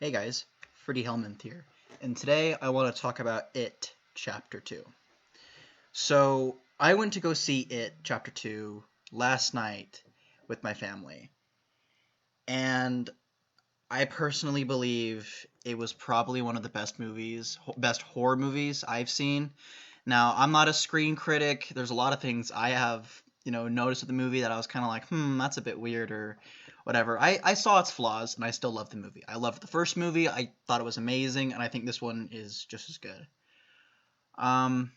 Hey guys, Freddie Hellman here, and today I want to talk about It Chapter 2. So, I went to go see It Chapter 2 last night with my family, and I personally believe it was probably one of the best horror movies I've seen. Now, I'm not a screen critic. There's a lot of things I have, noticed with the movie that I was kind of like, that's a bit weird or whatever. I saw its flaws and I still love the movie. I loved the first movie. I thought it was amazing, and I think this one is just as good. Um,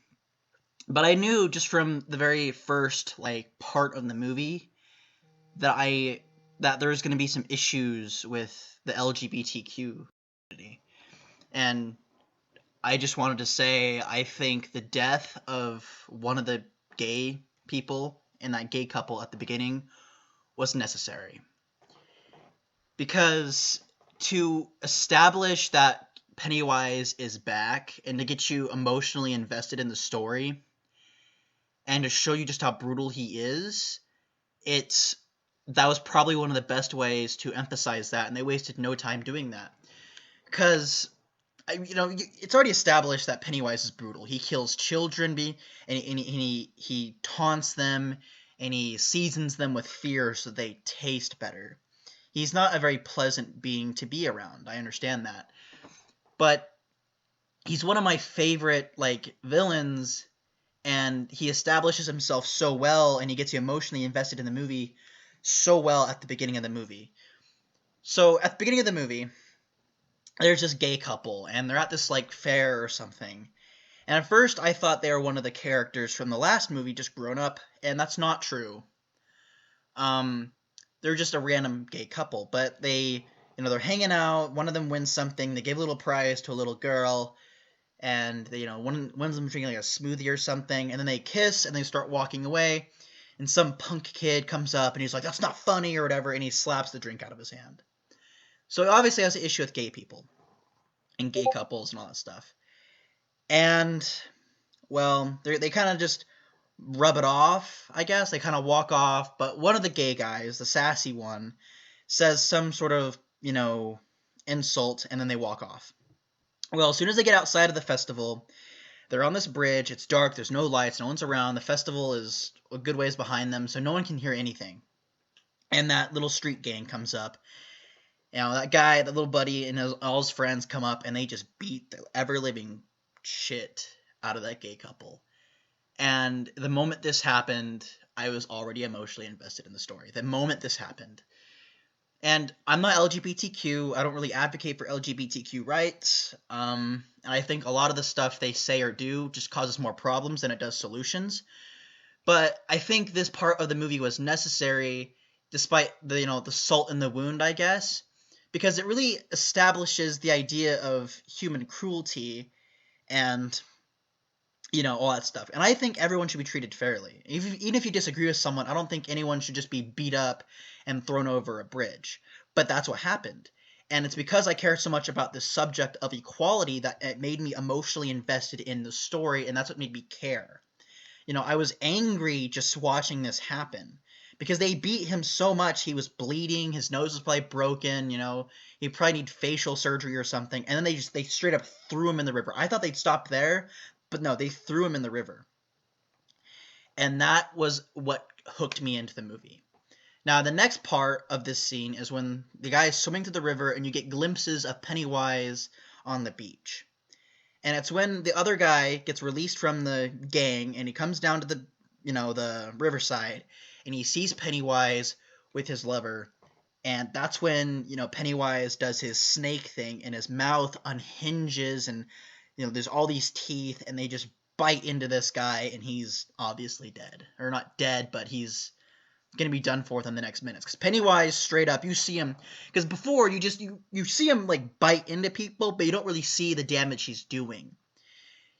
but I knew just from the very first part of the movie that there's going to be some issues with the LGBTQ community. And I just wanted to say I think the death of one of the gay people in that gay couple at the beginning was necessary. Because to establish that Pennywise is back and to get you emotionally invested in the story and to show you just how brutal he is, it's that was probably one of the best ways to emphasize that, and they wasted no time doing that. Because it's already established that Pennywise is brutal. He kills children, and he taunts them, and he seasons them with fear so they taste better. He's not a very pleasant being to be around. I understand that, but he's one of my favorite villains, and he establishes himself so well, and he gets you emotionally invested in the movie so well at the beginning of the movie. So at the beginning of the movie, there's this gay couple, and they're at this fair or something. And at first, I thought they were one of the characters from the last movie, just grown up, and that's not true. Um, they're just a random gay couple, but they're hanging out. One of them wins something. They give a little prize to a little girl, and one of them drinking a smoothie or something, and then they kiss and they start walking away. And some punk kid comes up and he's like, "That's not funny" or whatever, and he slaps the drink out of his hand. So he obviously has an issue with gay people and gay couples and all that stuff. And well, they kind of just rub it off, I guess. They kind of walk off, but one of the gay guys, the sassy one, says some sort of, insult, and then they walk off. Well, as soon as they get outside of the festival, they're on this bridge. It's dark. There's no lights. No one's around. The festival is a good ways behind them, so no one can hear anything. And that little street gang comes up. That guy, that little buddy, and all his friends come up, and they just beat the ever-living shit out of that gay couple. And the moment this happened, I was already emotionally invested in the story. The moment this happened. And I'm not LGBTQ. I don't really advocate for LGBTQ rights. And I think a lot of the stuff they say or do just causes more problems than it does solutions. But I think this part of the movie was necessary, despite the salt in the wound, I guess, because it really establishes the idea of human cruelty and all that stuff. And I think everyone should be treated fairly. Even if you disagree with someone, I don't think anyone should just be beat up and thrown over a bridge. But that's what happened. And it's because I care so much about this subject of equality that it made me emotionally invested in the story, and that's what made me care. I was angry just watching this happen because they beat him so much. He was bleeding, his nose was probably broken, he probably need facial surgery or something. And then they straight up threw him in the river. I thought they'd stop there, but no, they threw him in the river. And that was what hooked me into the movie. Now, the next part of this scene is when the guy is swimming through the river and you get glimpses of Pennywise on the beach. And it's when the other guy gets released from the gang and he comes down to the riverside, and he sees Pennywise with his lover. And that's when, Pennywise does his snake thing and his mouth unhinges, and there's all these teeth, and they just bite into this guy, and he's obviously dead. Or not dead, but he's going to be done for within the next minutes. Because Pennywise, straight up, you see him, because before, you see him, bite into people, but you don't really see the damage he's doing.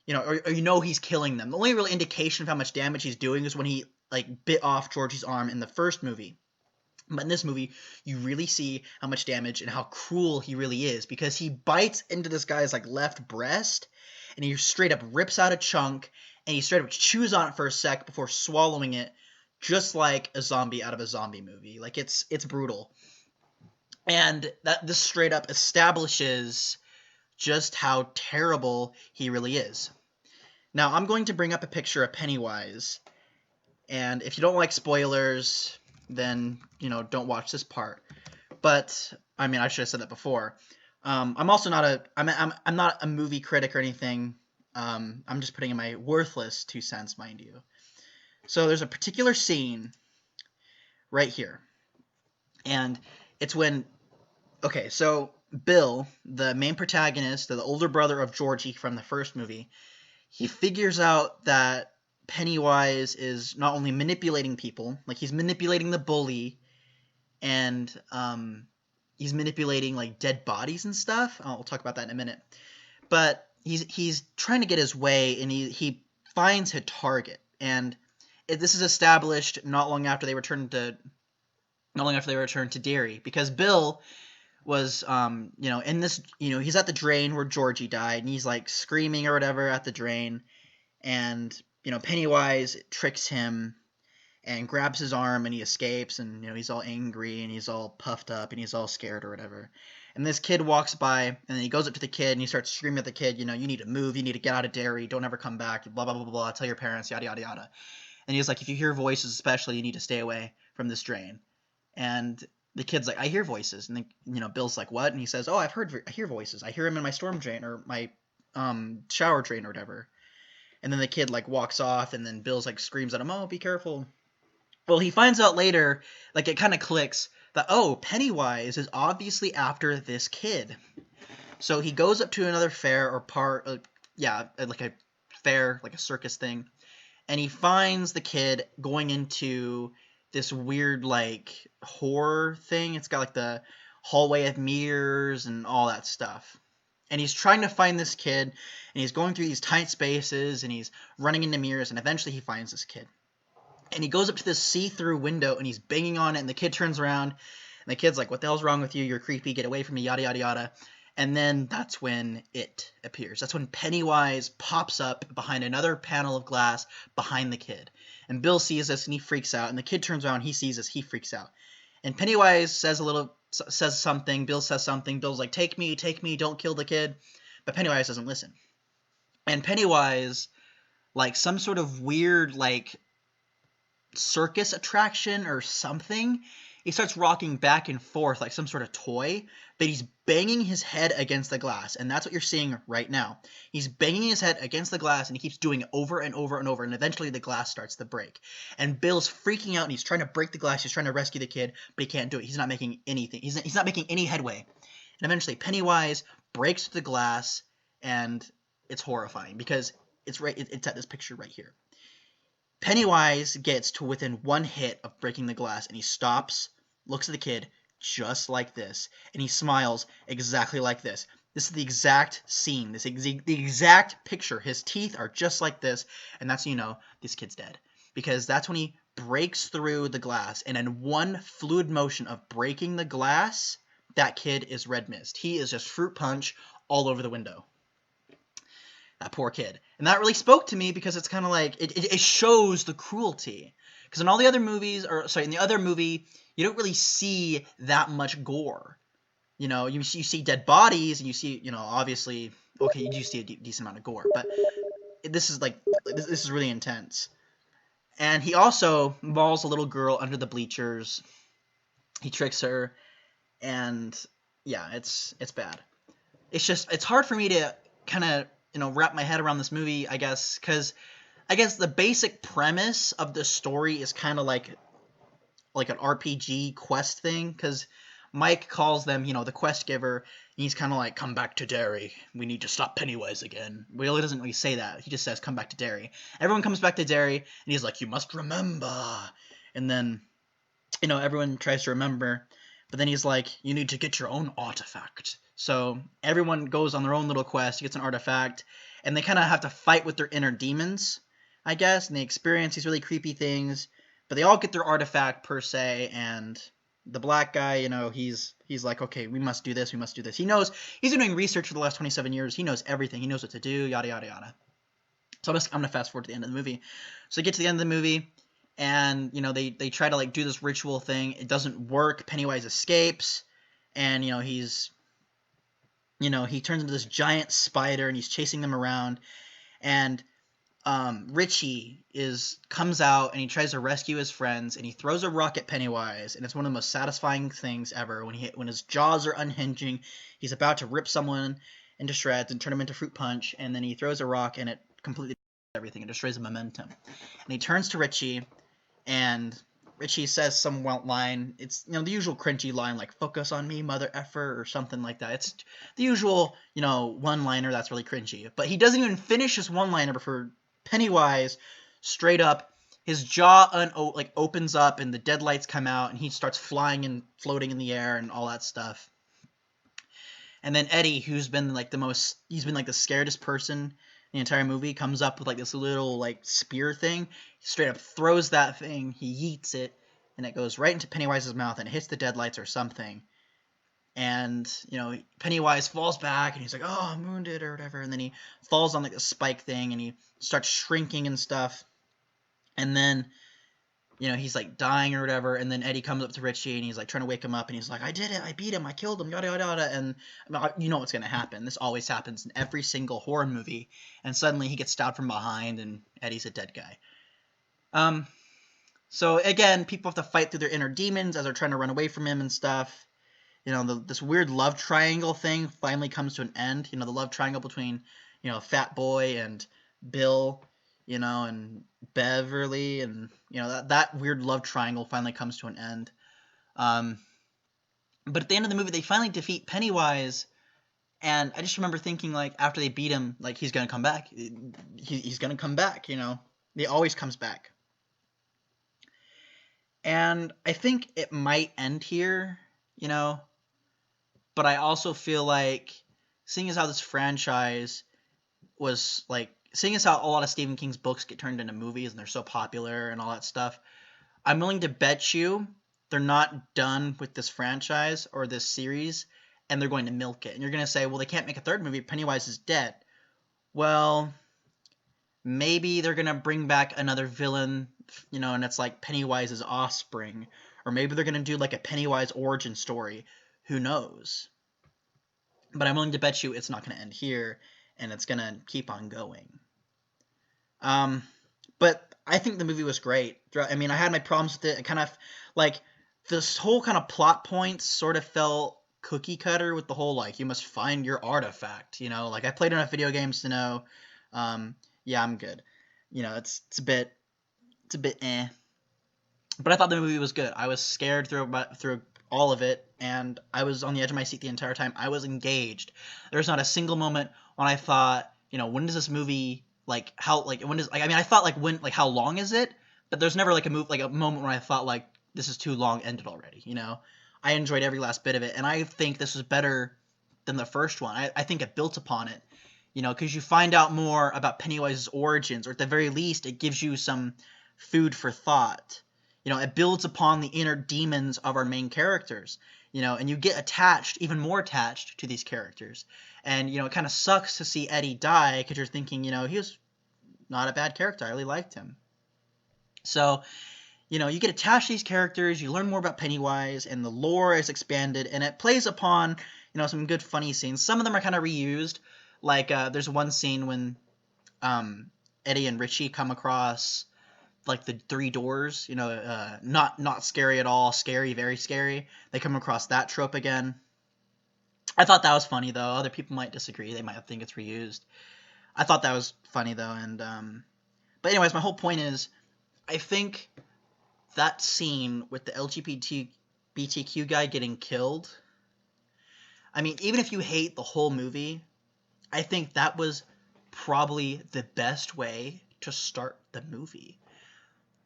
Or he's killing them. The only real indication of how much damage he's doing is when he, bit off Georgie's arm in the first movie. But in this movie, you really see how much damage and how cruel he really is, because he bites into this guy's left breast, and he straight up rips out a chunk, and he straight up chews on it for a sec before swallowing it, just like a zombie out of a zombie movie. It's brutal. And that this straight up establishes just how terrible he really is. Now, I'm going to bring up a picture of Pennywise, and if you don't like spoilers, then, don't watch this part. But, I mean, I should have said that before. I'm also not I'm not a movie critic or anything. I'm just putting in my worthless 2 cents, mind you. So there's a particular scene right here. And it's when, okay, so Bill, the main protagonist, the older brother of Georgie from the first movie, he figures out that Pennywise is not only manipulating people, like he's manipulating the bully, and he's manipulating like dead bodies and stuff. We'll talk about that in a minute. But he's trying to get his way, and he finds a target, and this is established not long after they return to Derry, because Bill was in this, he's at the drain where Georgie died, and he's like screaming or whatever at the drain, and Pennywise tricks him and grabs his arm, and he escapes, and he's all angry and he's all puffed up and he's all scared or whatever. And this kid walks by, and then he goes up to the kid and he starts screaming at the kid, you need to move, you need to get out of Derry, don't ever come back, blah blah blah blah, tell your parents, yada yada yada. And he's like, if you hear voices especially, you need to stay away from this drain. And the kid's like, I hear voices. And then, Bill's like, what? And he says, oh, I hear voices. I hear them in my storm drain or my shower drain or whatever. And then the kid like walks off, and then Bill's like screams at him, oh, be careful. Well, he finds out later, like it kind of clicks, that, oh, Pennywise is obviously after this kid. So he goes up to another fair or like a fair, like a circus thing, and he finds the kid going into this weird like horror thing. It's got like the hallway of mirrors and all that stuff. And he's trying to find this kid, and he's going through these tight spaces, and he's running into mirrors, and eventually he finds this kid. And he goes up to this see-through window, and he's banging on it, and the kid turns around, and the kid's like, what the hell's wrong with you? You're creepy. Get away from me, yada, yada, yada. And then that's when it appears. That's when Pennywise pops up behind another panel of glass behind the kid. And Bill sees this, and he freaks out. And the kid turns around, he sees this, he freaks out. And Pennywise says something, Bill says something. Bill's like, take me, don't kill the kid. But Pennywise doesn't listen. And Pennywise, like some sort of weird, like, circus attraction or something, he starts rocking back and forth like some sort of toy, but he's banging his head against the glass, and that's what you're seeing right now. He's banging his head against the glass, and he keeps doing it over and over and over, and eventually the glass starts to break. And Bill's freaking out, and he's trying to break the glass, he's trying to rescue the kid, but he can't do it. He's not making anything. He's not making any headway. And eventually Pennywise breaks the glass, and it's horrifying because it's at this picture right here. Pennywise gets to within one hit of breaking the glass, and he stops, looks at the kid just like this, and he smiles exactly like this. This is the exact scene, the exact picture. His teeth are just like this, and that's when you know this kid's dead. Because that's when he breaks through the glass, and in one fluid motion of breaking the glass, that kid is red mist. He is just fruit punch all over the window. That poor kid. And that really spoke to me because it's kind of like, it shows the cruelty. Because in all the other movies, in the other movie, you don't really see that much gore. You see dead bodies, and you see, obviously, okay, you do see a decent amount of gore. But this is really intense. And he also mauls a little girl under the bleachers. He tricks her. And, yeah, it's bad. It's hard for me to kind of wrap my head around this movie, I guess, because I guess the basic premise of the story is kind of like an RPG quest thing, because Mike calls them, the quest giver, and he's kind of like, come back to Derry, we need to stop Pennywise again. Well, he doesn't really say that, he just says, come back to Derry. Everyone comes back to Derry, and he's like, you must remember, and then, everyone tries to remember, but then he's like, you need to get your own artifact. So everyone goes on their own little quest, gets an artifact, and they kind of have to fight with their inner demons, I guess, and they experience these really creepy things, but they all get their artifact per se, and the black guy, he's like, okay, we must do this. He knows, he's been doing research for the last 27 years, he knows everything, he knows what to do, yada, yada, yada. So I'm going to fast forward to the end of the movie. So they get to the end of the movie, and, they try to, like, do this ritual thing, it doesn't work, Pennywise escapes, and he turns into this giant spider, and he's chasing them around, and Richie comes out and he tries to rescue his friends, and he throws a rock at Pennywise, and it's one of the most satisfying things ever when his jaws are unhinging. He's about to rip someone into shreds and turn him into fruit punch, and then he throws a rock and it completely destroys everything. It destroys the momentum. And he turns to Richie, and Richie says some line. It's the usual cringy line like "focus on me, mother effer" or something like that. It's the usual one-liner that's really cringy. But he doesn't even finish his one-liner before Pennywise straight up his jaw opens up and the deadlights come out and he starts flying and floating in the air and all that stuff. And then Eddie, who's been like the scaredest person in the entire movie, comes up with like this little like spear thing. He straight up throws that thing, he yeets it, and it goes right into Pennywise's mouth and it hits the deadlights or something. And Pennywise falls back and he's like, "Oh, I'm wounded" or whatever, and then he falls on like a spike thing and he starts shrinking and stuff. And then he's like dying or whatever, and then Eddie comes up to Richie and he's like trying to wake him up, and he's like, "I did it, I beat him, I killed him, yada yada yada." And you know what's gonna happen. This always happens in every single horror movie, and suddenly he gets stabbed from behind and Eddie's a dead guy. So again, people have to fight through their inner demons as they're trying to run away from him and stuff. This weird love triangle thing finally comes to an end. The love triangle between Fat Boy and Bill, and Beverly, and that weird love triangle finally comes to an end. But at the end of the movie, they finally defeat Pennywise, and I just remember thinking, like, after they beat him, like, he's gonna come back. He's gonna come back. He always comes back. And I think it might end here, but I also feel like, seeing as how this franchise was like, seeing as how a lot of Stephen King's books get turned into movies and they're so popular and all that stuff, I'm willing to bet you they're not done with this franchise or this series, and they're going to milk it. And you're going to say, well, they can't make a third movie. Pennywise is dead. Well, maybe they're going to bring back another villain, and it's like Pennywise's offspring. Or maybe they're going to do like a Pennywise origin story. Who knows? But I'm willing to bet you it's not going to end here, and it's going to keep on going. But I think the movie was great. I mean, I had my problems with it. It kind of, like, this whole kind of plot points sort of felt cookie cutter with the whole, like, you must find your artifact, Like, I played enough video games to know, yeah, I'm good. It's a bit eh. But I thought the movie was good. I was scared through all of it, and I was on the edge of my seat the entire time. I was engaged. There's not a single moment when I thought, when does this movie, like, how, like, when does, like, I mean, I thought, like, when, like, how long is it? But there's never, like, a moment when I thought, like, this is too long, ended already, I enjoyed every last bit of it, and I think this was better than the first one. I think it built upon it, because you find out more about Pennywise's origins, or at the very least, it gives you some food for thought. It builds upon the inner demons of our main characters, and you get attached, even more attached to these characters. And, it kind of sucks to see Eddie die, because you're thinking, he was not a bad character. I really liked him. So, you get attached to these characters, you learn more about Pennywise, and the lore is expanded, and it plays upon, some good funny scenes. Some of them are kind of reused. Like, there's one scene when Eddie and Richie come across, like, the three doors, not scary at all, scary, very scary. They come across that trope again. I thought that was funny, though. Other people might disagree. They might think it's reused. I thought that was funny, though. And but anyways, my whole point is, I think that scene with the LGBTQ guy getting killed, I mean, even if you hate the whole movie, I think that was probably the best way to start the movie.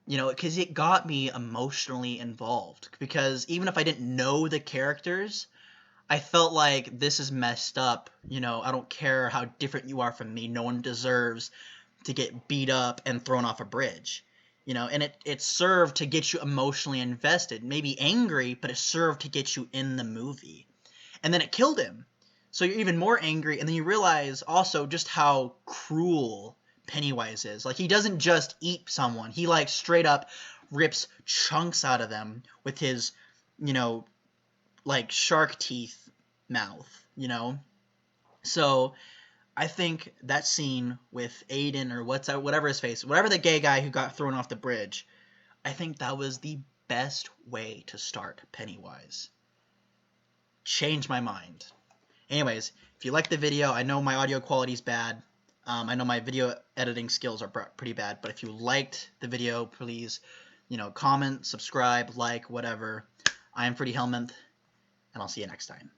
Because it got me emotionally involved. Because even if I didn't know the characters, I felt like, this is messed up. I don't care how different you are from me. No one deserves to get beat up and thrown off a bridge. And it served to get you emotionally invested. Maybe angry, but it served to get you in the movie. And then it killed him. So you're even more angry, and then you realize also just how cruel Pennywise is. Like, he doesn't just eat someone. He, like, straight up rips chunks out of them with his, like shark teeth mouth, So I think that scene with Aiden or whatever his face, whatever the gay guy who got thrown off the bridge, I think that was the best way to start Pennywise. Changed my mind. Anyways, if you like the video, I know my audio quality is bad. I know my video editing skills are pretty bad, but if you liked the video, please, comment, subscribe, like, whatever. I am Pretty Helminth, and I'll see you next time.